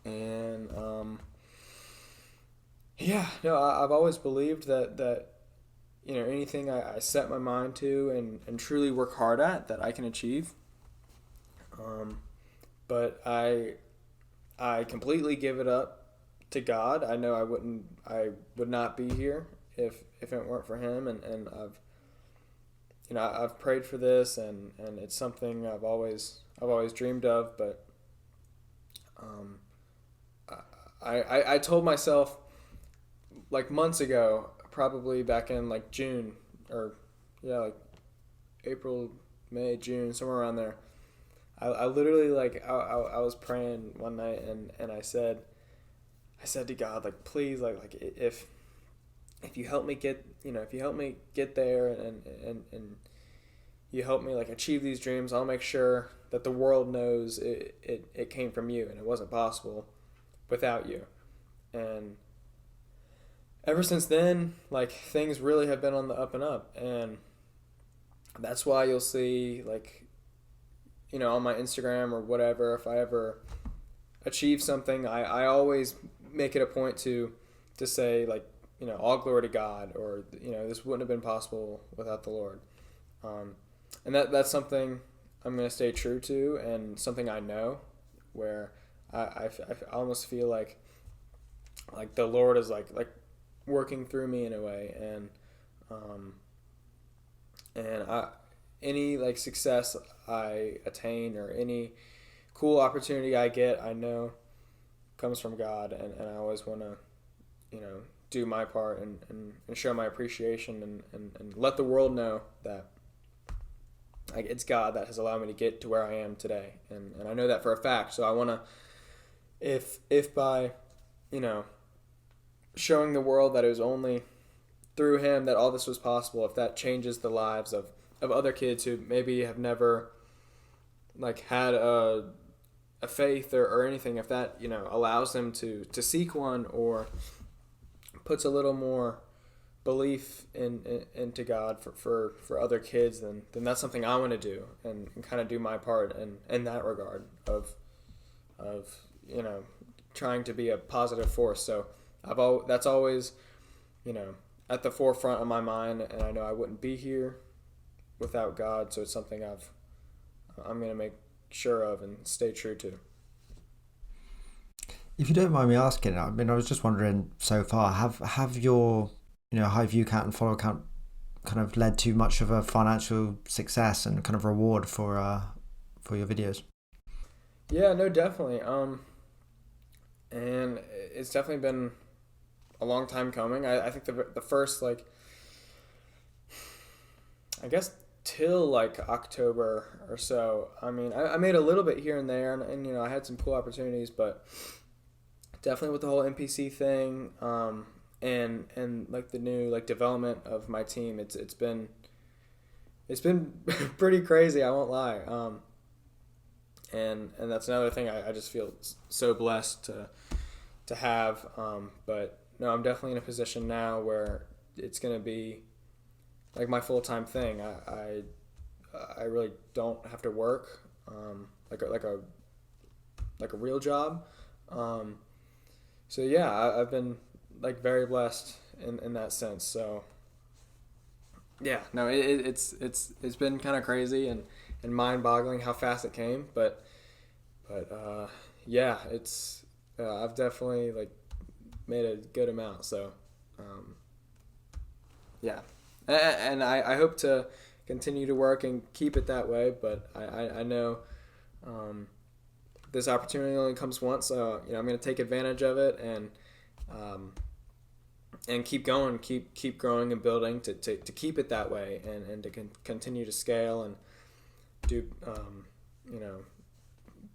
And yeah, no, I've always believed that anything I set my mind to and truly work hard at, that I can achieve. But I completely give it up to God. I know I would not be here if it weren't for Him, and I've prayed for this, and it's something I've always dreamed of. But I told myself like months ago, probably back in like June, or yeah, like April, May, June, somewhere around there. I literally I was praying one night, and I said to God, like, please, like if you help me get there, and you help me like achieve these dreams, I'll make sure that the world knows it came from you, and it wasn't possible without you. And ever since then, like, things really have been on the up and up, and that's why you'll see, like, on my Instagram or whatever, if I ever achieve something, I always make it a point to say, like, all glory to God, or this wouldn't have been possible without the Lord. And that's something I'm going to stay true to, and something I know, where I almost feel like the Lord is like working through me in a way, and any like success I attain, or any cool opportunity I get, I know comes from God, and I always want to do my part, and show my appreciation, and let the world know that like it's God that has allowed me to get to where I am today, and I know that for a fact. So I want to, if by showing the world that it was only through Him that all this was possible, if that changes the lives of other kids who maybe have never like had a faith or anything, if that allows them to seek one, or puts a little more belief into God for other kids, then that's something I want to do, and kind of do my part in that regard of trying to be a positive force. So that's always at the forefront of my mind, and I know I wouldn't be here without God. So it's something I'm going to make sure of and stay true to. If you don't mind me asking, I mean, I was just wondering, so far, have your high view count and follow count kind of led to much of a financial success and kind of reward for your videos? Yeah, no, definitely. And it's definitely been a long time coming. I think the first, like, I guess till like October or so, I mean, I made a little bit here and there, and I had some cool opportunities, but definitely with the whole NPC thing, and like the new like development of my team, it's been pretty crazy, I won't lie. And that's another thing I just feel so blessed to have. But no, I'm definitely in a position now where it's gonna be like my full-time thing. I really don't have to work like a real job. So yeah, I've been like very blessed in that sense. So yeah, no, it's been kind of crazy and mind-boggling how fast it came, but yeah, it's I've definitely like made a good amount. So yeah, and I hope to continue to work and keep it that way, but I know this opportunity only comes once, so I'm going to take advantage of it, and keep going, keep growing and building to keep it that way, and to continue to scale and do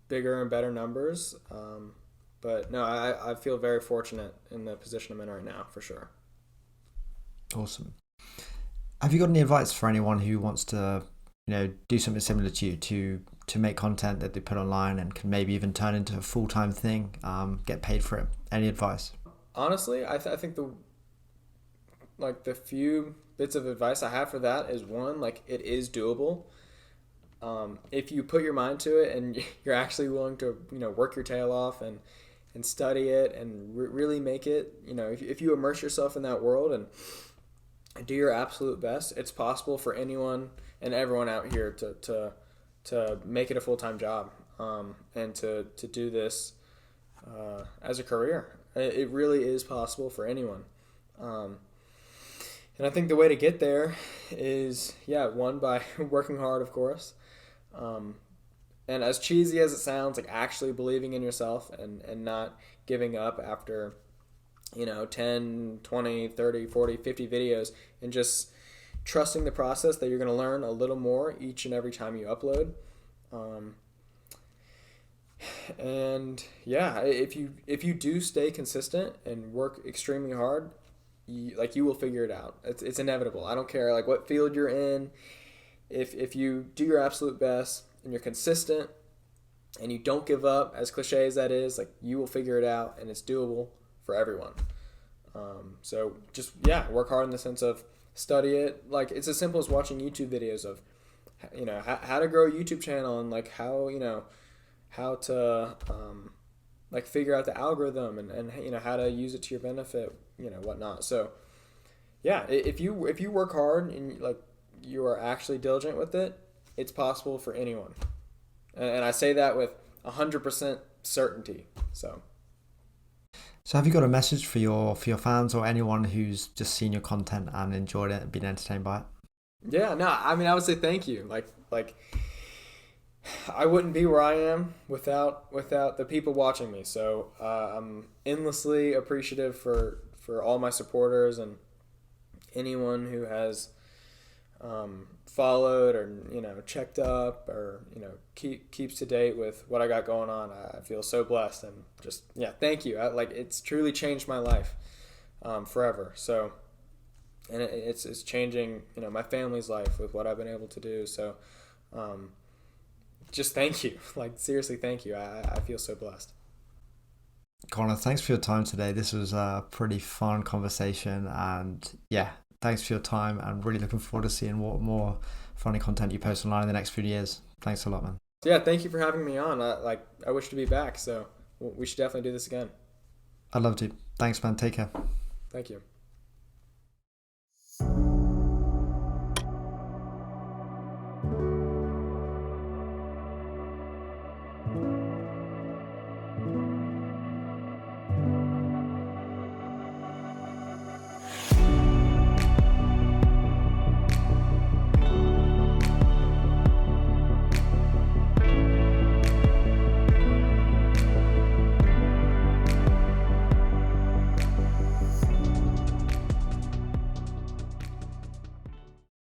bigger and better numbers, But no, I feel very fortunate in the position I'm in right now, for sure. Awesome. Have you got any advice for anyone who wants to, do something similar to you, to make content that they put online and can maybe even turn into a full-time thing, get paid for it? Any advice? Honestly, I think the few bits of advice I have for that is, one, like, it is doable. If you put your mind to it and you're actually willing to, work your tail off and study it and really make it, if you immerse yourself in that world and do your absolute best, it's possible for anyone and everyone out here to make it a full-time job, and to do this as a career. It really is possible for anyone. And I think the way to get there is, one, by working hard, of course. And as cheesy as it sounds, like, actually believing in yourself and not giving up after, 10, 20, 30, 40, 50 videos, and just trusting the process that you're going to learn a little more each and every time you upload. And if you do stay consistent and work extremely hard, you will figure it out. It's inevitable. I don't care like what field you're in. If you do your absolute best and you're consistent and you don't give up, as cliche as that is, like, you will figure it out, and it's doable for everyone. So just work hard in the sense of study it. Like, it's as simple as watching YouTube videos of how to grow a YouTube channel, and like how to like figure out the algorithm, and how to use it to your benefit, whatnot. So if you work hard and like you are actually diligent with it, it's possible for anyone. And I say that with 100% certainty. So have you got a message for your fans or anyone who's just seen your content and enjoyed it and been entertained by it? Yeah, no, I mean, I would say thank you. Like I wouldn't be where I am without the people watching me. So I'm endlessly appreciative for all my supporters and anyone who has followed or checked up or keeps to date with what I got going on. I feel so blessed, and just thank you. It's truly changed my life forever. So, and it's changing my family's life with what I've been able to do. So just thank you. Like, seriously, thank you. I feel so blessed. Connor, thanks for your time today. This was a pretty fun conversation, and thanks for your time. I'm really looking forward to seeing what more funny content you post online in the next few years. Thanks a lot, man. Yeah, thank you for having me on. I wish to be back, so we should definitely do this again. I'd love to. Thanks, man. Take care. Thank you.